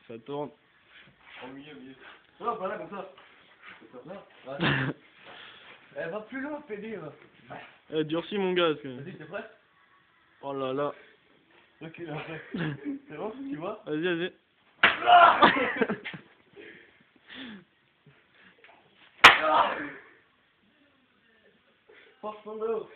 Ça tourne. Au milieu. Non, pas là, comme ça. C'est comme ça. Elle va plus loin, PD. Eh, durcis mon gaz quand même. Vas-y, t'es prêt? Oh là là. Recule après. C'est bon, tu vois? Vas-y. Force ton dos.